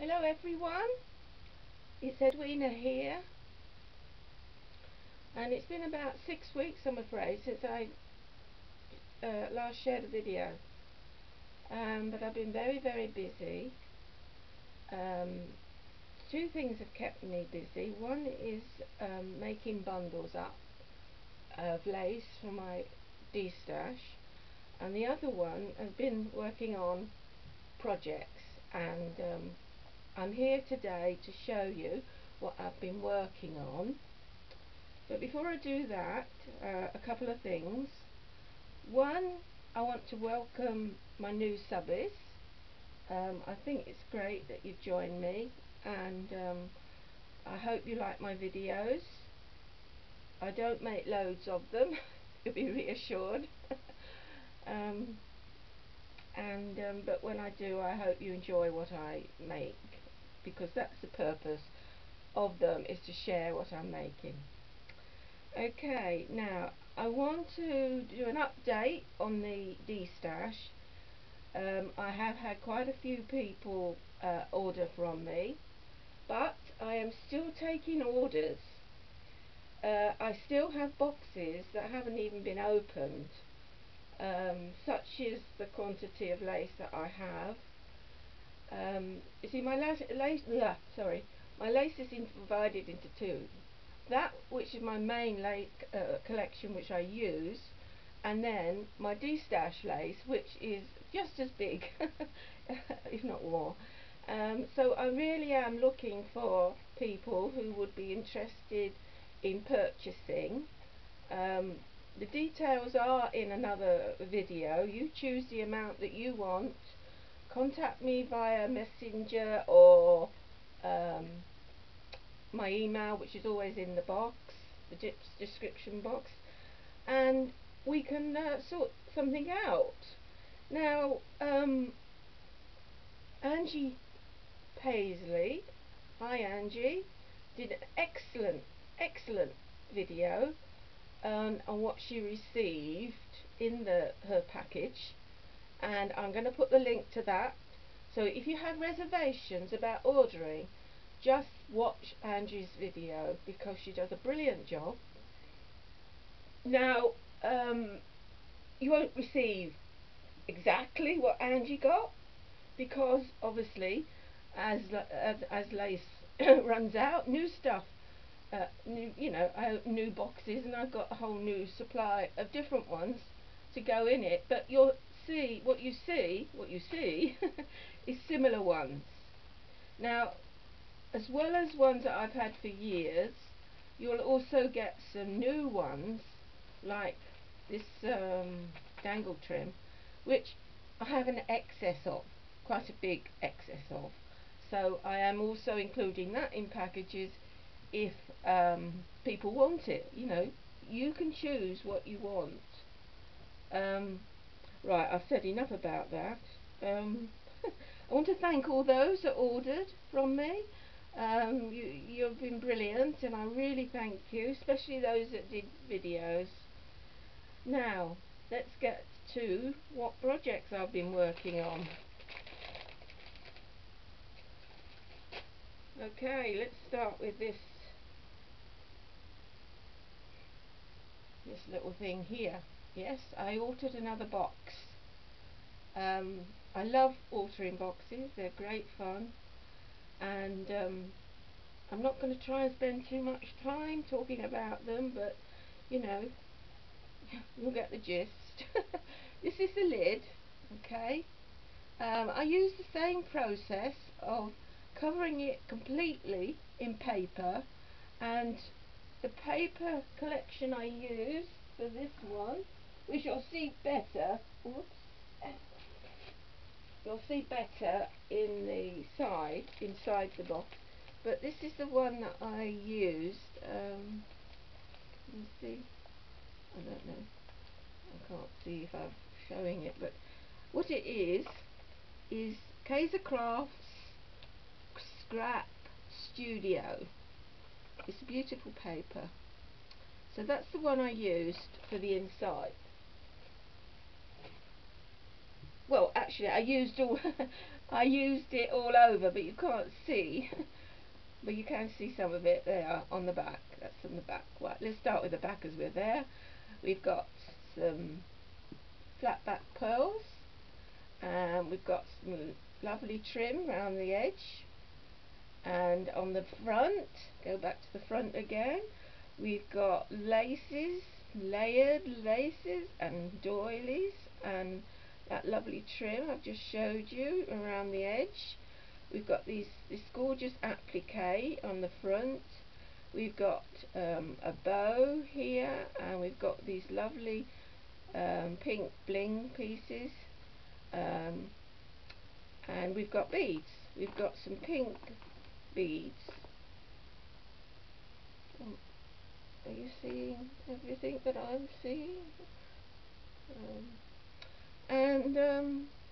Hello everyone, it's Edwina here, and it's been about 6 weeks, I'm afraid, since I last shared a video, but I've been very busy. Two things have kept me busy. One is making bundles up of lace for my destash, and the other one has been working on projects, and I'm here today to show you what I've been working on. But before I do that, a couple of things. One, I want to welcome my new subbies. I think it's great that you've joined me, and I hope you like my videos. I don't make loads of them, you'll be reassured. But when I do, I hope you enjoy what I make, because that's the purpose of them, is to share what I'm making. Okay, now I want to do an update on the destash. I have had quite a few people order from me, but I am still taking orders. I still have boxes that haven't even been opened. Such is the quantity of lace that I have. You see, my lace is divided into two. That which is my main lace collection, which I use, and then my destash lace, which is just as big, if not more. So I really am looking for people who would be interested in purchasing. The details are in another video. You choose the amount that you want. Contact me via Messenger or my email, which is always in the box, the description box, and we can sort something out. Now, Angie Paisley, hi Angie, did an excellent video on what she received in her package, and I'm going to put the link to that. So if you have reservations about ordering, just watch Angie's video, because she does a brilliant job. Now, you won't receive exactly what Angie got, because obviously as lace runs out, new stuff, new boxes, and I've got a whole new supply of different ones to go in it. But you'll see what you see is similar ones. Now, as well as ones that I've had for years, you'll also get some new ones, like this dangle trim, which I have an excess of, quite a big excess of. So I am also including that in packages if people want it. You know, you can choose what you want. Right, I've said enough about that. I want to thank all those that ordered from me. You've been brilliant, and I really thank you, especially those that did videos. Now, let's get to what projects I've been working on. Okay, let's start with this little thing here. Yes, I altered another box. I love altering boxes, they're great fun, and I'm not going to try and spend too much time talking about them, but you know, you'll get the gist. This is the lid, okay. I use the same process of covering it completely in paper, and the paper collection I use for this one, which you'll see better, you'll see better in the inside the box, but this is the one that I used. Let's see, I don't know, I can't see if I'm showing it, but what it is Kaiser Crafts Scrap Studio. It's a beautiful paper, so that's the one I used for the inside. well, actually I used all I used it all over, but you can't see. But you can see some of it there on the back. That's on the back. Right, let's start with the back as we're there. We've got some flat back pearls, and we've got some lovely trim around the edge. And on the front, go back to the front again, we've got laces, layered laces and doilies, and that lovely trim I've just showed you around the edge. We've got this gorgeous applique on the front. We've got a bow here, and we've got these lovely pink bling pieces, and we've got beads. We've got some pink beads. Are you seeing everything that I'm seeing?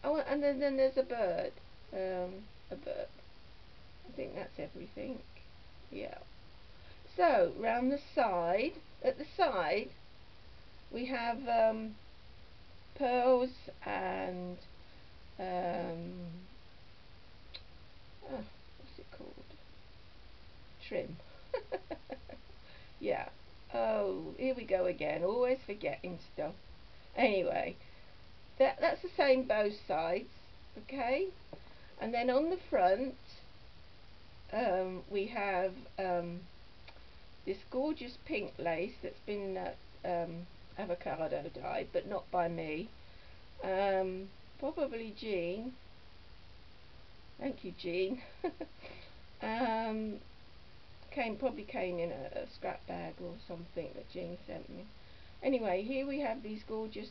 Oh, and then there's a bird. A bird. I think that's everything. Yeah. So round the side, at the side, we have pearls and what's it called? Trim. Yeah. Oh, here we go again. Always forgetting stuff. Anyway, that's the same both sides. Okay. And then on the front, we have this gorgeous pink lace that's been avocado dyed, but not by me. Probably Jean. Thank you, Jean. Probably came in a scrap bag or something that Jean sent me. Anyway, here we have these gorgeous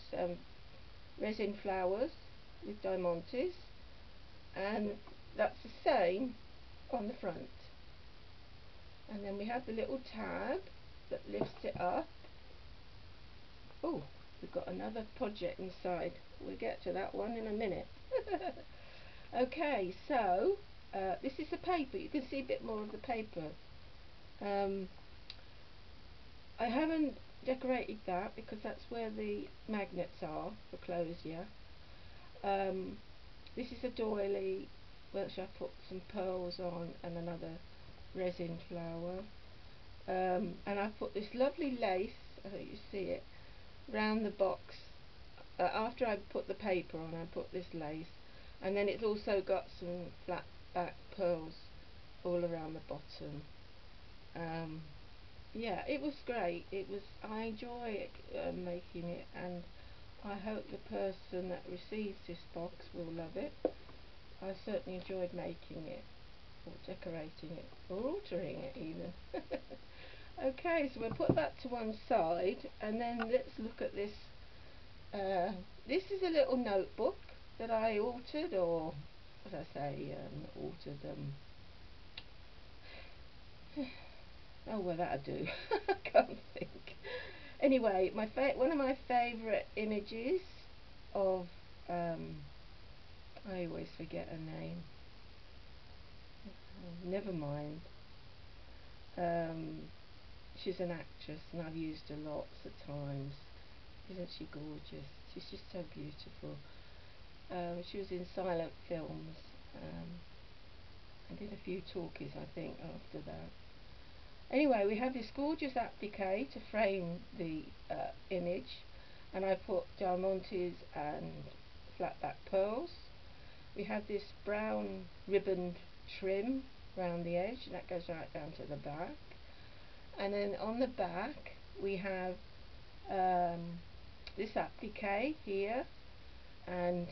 resin flowers with diamantes, and that's the same on the front. And then we have the little tab that lifts it up. Oh, we've got another project inside. We'll get to that one in a minute. Okay, so this is the paper. You can see a bit more of the paper. I haven't decorated that because that's where the magnets are for clothes, yeah. This is a doily which I put some pearls on and another resin flower. And I put this lovely lace, I hope you see it, round the box. After I put the paper on, I put this lace, and then it's also got some flat back pearls all around the bottom. Yeah, it was great. I enjoy making it, and I hope the person that receives this box will love it. I certainly enjoyed making it, or decorating it, or altering it even. Okay, so we'll put that to one side, and then let's look at this. This is a little notebook that I altered, or what I say, altered. Oh well, that'll do. I can't think. Anyway, one of my favourite images of I always forget her name. Never mind. She's an actress, and I've used her lots of times. Isn't she gorgeous? She's just so beautiful. She was in silent films, and did a few talkies, I think, after that. Anyway, we have this gorgeous applique to frame the image, and I put diamantes and flat back pearls. We have this brown ribboned trim round the edge, and that goes right down to the back. And then on the back we have this applique here, and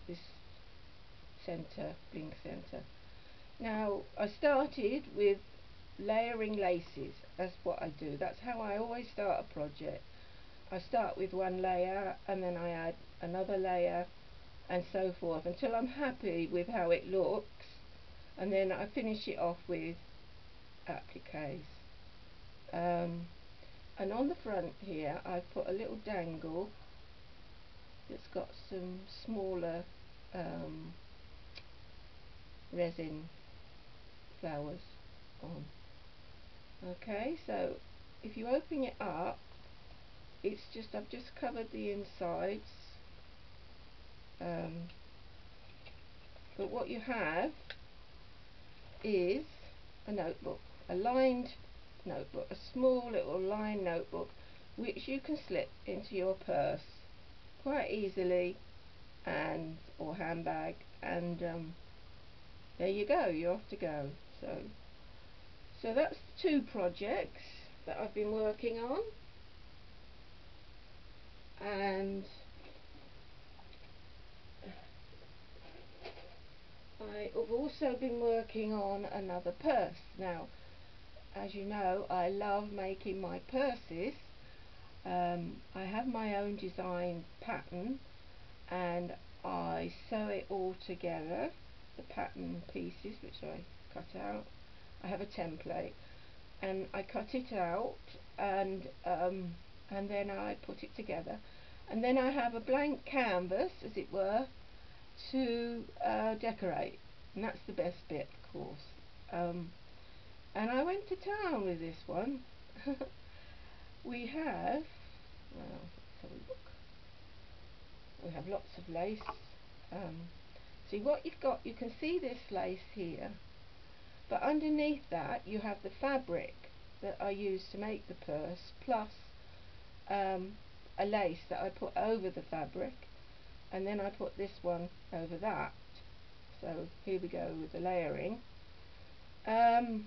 this bling centre. Now I started with layering laces. That's what I do. That's how I always start a project. I start with one layer, and then I add another layer, and so forth, until I'm happy with how it looks, and then I finish it off with appliques. And on the front here I've put a little dangle that's got some smaller resin flowers on. Okay, so if you open it up, I've just covered the insides, but what you have is a notebook, a lined notebook, a small little lined notebook which you can slip into your purse quite easily, and or handbag, and there you go, you're off to go. So that's the two projects that I've been working on, and I've also been working on another purse. Now, as you know, I love making my purses. I have my own design pattern, and I sew it all together, the pattern pieces which I cut out. I have a template, and I cut it out, and then I put it together, and then I have a blank canvas, as it were, to decorate, and that's the best bit, of course. And I went to town with this one. We have, well, let's have a look. We have lots of lace. See what you've got, you can see this lace here, but underneath that you have the fabric that I used to make the purse, plus a lace that I put over the fabric, and then I put this one over that. So here we go with the layering. Then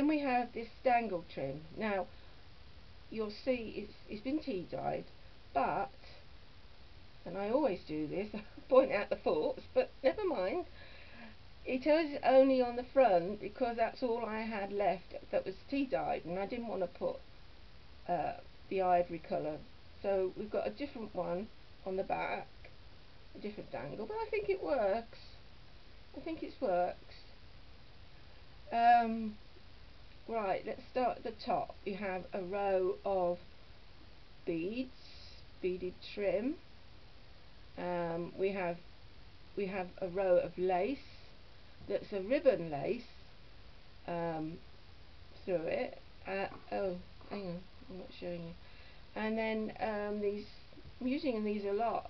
we have this dangle trim. Now you'll see it's been tea dyed, but, and I always do this, point out the faults, but never mind. It is only on the front because that's all I had left that was tea dyed, and I didn't want to put the ivory colour. So we've got a different one on the back, a different dangle, but I think it works. I think it works. Right, let's start at the top. You have a row of beads, beaded trim. We have a row of lace that's a ribbon lace through it. Oh, hang on, I'm not showing you. And then these, I'm using these a lot.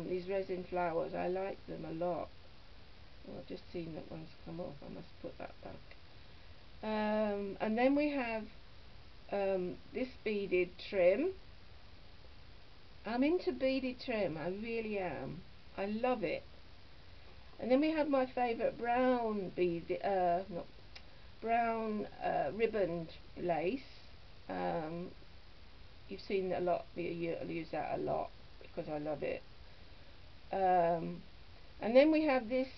These resin flowers, I like them a lot. Oh, I've just seen that one's come off. I must put that back. And then we have this beaded trim. I'm into beaded trim, I really am. I love it. And then we have my favourite brown bead, brown ribboned lace. You've seen a lot. I'll use that a lot because I love it. And then we have this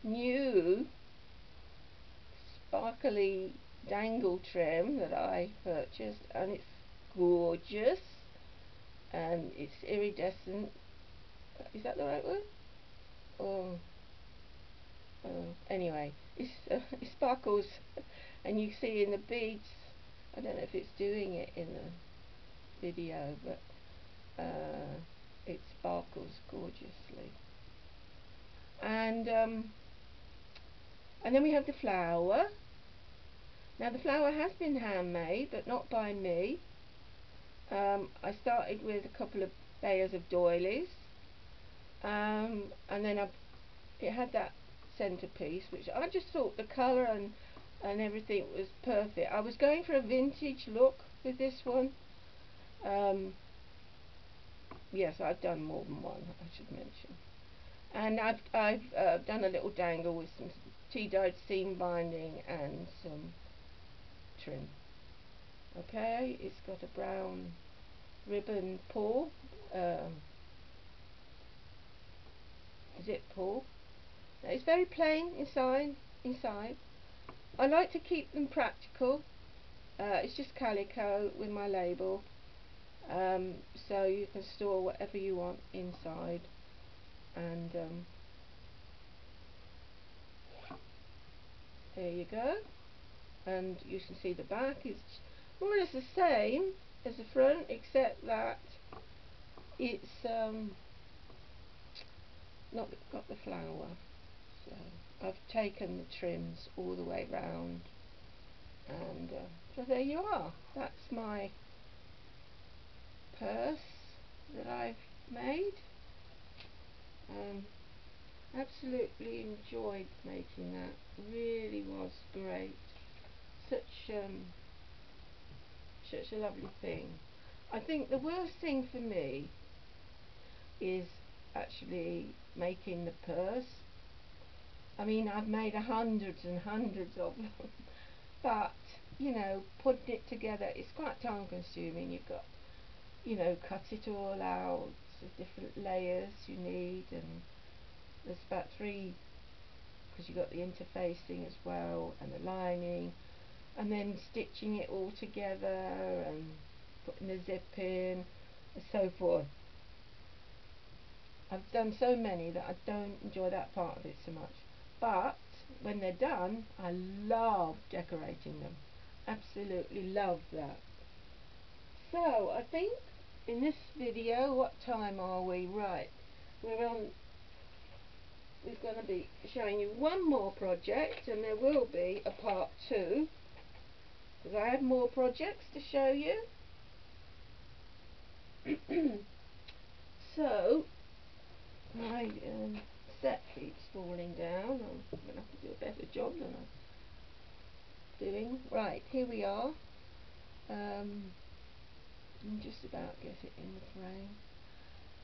new sparkly dangle trim that I purchased, and it's gorgeous, and it's iridescent. Is that the right word? Oh, anyway, it sparkles, and you see in the beads. I don't know if it's doing it in the video, but it sparkles gorgeously. And then we have the flower. Now the flower has been handmade, but not by me. I started with a couple of layers of doilies, and then it had that centerpiece, which I just thought the colour and everything was perfect. I was going for a vintage look with this one. Yes, I've done more than one, I should mention. And I've done a little dangle with some tea-dyed seam binding and some trim. Okay, it's got a brown ribbon pull, zip pull. Now, it's very plain inside. I like to keep them practical. It's just calico with my label, so you can store whatever you want inside. And there you go. And you can see the back is more or less the same as the front, except that it's not got the flower. So I've taken the trims all the way round, and so there you are. That's my purse that I've made. Um, Absolutely enjoyed making that. Really was great. Such such a lovely thing. I think the worst thing for me is actually making the purse. I mean, I've made hundreds and hundreds of them, but you know, putting it together, it's quite time consuming. You've got, you know, cut it all out, the different layers you need, and there's about three, because you've got the interfacing as well, and the lining, and then stitching it all together, and putting the zip in, and so forth. I've done so many that I don't enjoy that part of it so much. But when they're done, I love decorating them. Absolutely love that. So I think in this video, what time are we? Right, we're on. We're going to be showing you one more project, and there will be a part 2, because I have more projects to show you. So my set keeps falling down. I'm going to have to do a better job than I'm doing. Right, here we are. Can just about get it in the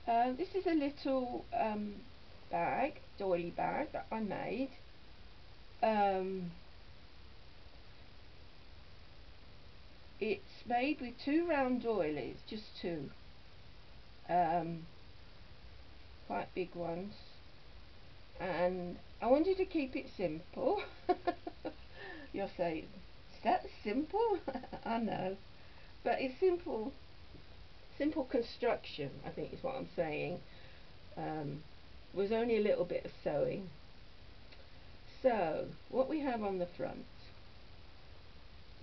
frame. This is a little bag, doily bag that I made. It's made with 2 round doilies, just 2, quite big ones, and I wanted to keep it simple. You'll say, is that simple? I know, but it's simple construction, I think is what I'm saying. Was only a little bit of sewing. So what we have on the front,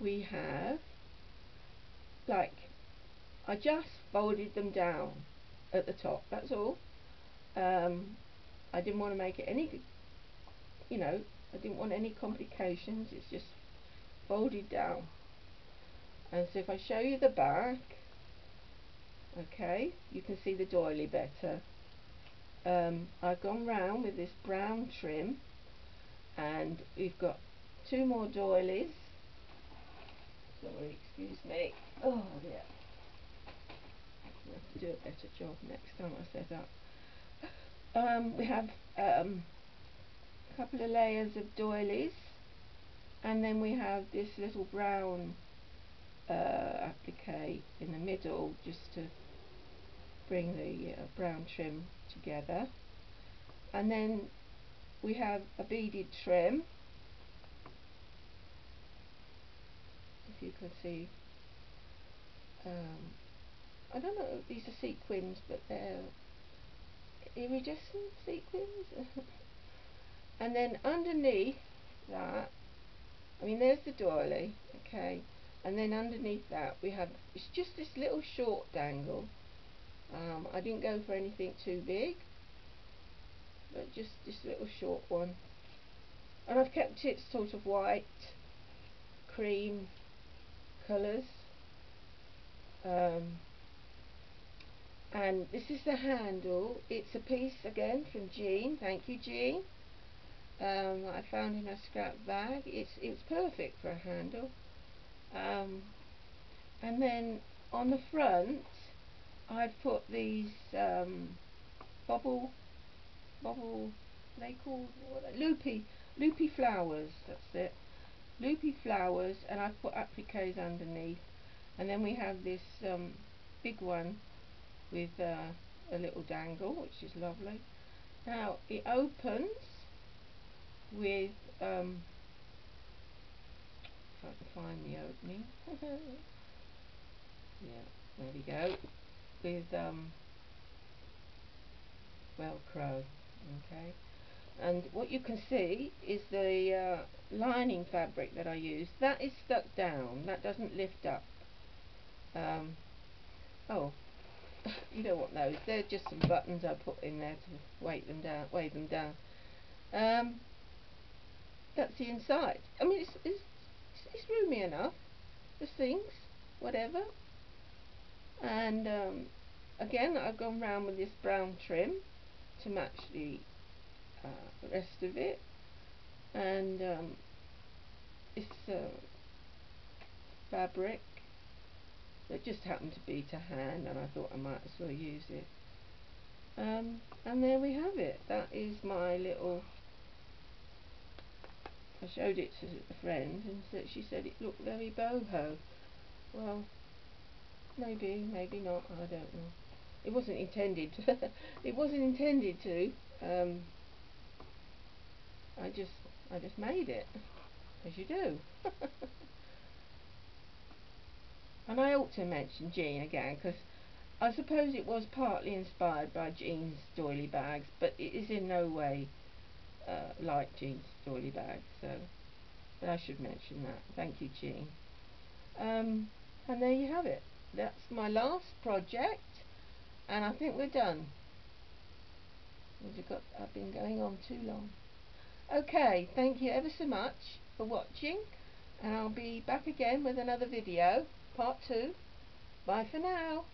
we have, like, I just folded them down at the top, that's all. I didn't want to make it any, you know, I didn't want any complications. It's just folded down. And so if I show you the back, okay, you can see the doily better. I've gone round with this brown trim, and we've got 2 more doilies. Sorry, excuse me. Oh dear. I'll have to do a better job next time I set up. We have a couple of layers of doilies, and then we have this little brown applique in the middle, just to bring the brown trim together. And then we have a beaded trim, if you can see. I don't know if these are sequins, but they're iridescent sequins. And then underneath that, I mean, there's the doily, okay, and then underneath that we have, it's just this little short dangle. I didn't go for anything too big, but just this little short one, and I've kept it sort of white, cream colours. And this is the handle. It's a piece again from Jean. Thank you, Jean. That I found in a scrap bag. It's perfect for a handle. And then on the front, I've put these bubble. They called loopy flowers. That's it. Loopy flowers, and I've put appliques underneath. And then we have this big one with a little dangle, which is lovely. Now it opens with, if I can find the opening, yeah, there we go, with Velcro, okay. And what you can see is the lining fabric that I used. That is stuck down, that doesn't lift up. Oh, you don't want those. They're just some buttons I put in there to weight them down. That's the inside. I mean, it's roomy enough. The sinks, whatever. And again, I've gone round with this brown trim, to match the rest of it, and it's fabric that just happened to be to hand, and I thought I might as well use it. And there we have it. That is my little. I showed it to a friend, and she said it looked very boho. Well, maybe, maybe not. I don't know. It wasn't intended. It wasn't intended to. I just made it, as you do. And I ought to mention Jean again, because I suppose it was partly inspired by Jean's doily bags, but it is in no way like Jean's doily bags. So, but I should mention that. Thank you, Jean. And there you have it. That's my last project, and I think we're done. I've been going on too long. Okay, thank you ever so much for watching, and I'll be back again with another video, part 2. Bye for now.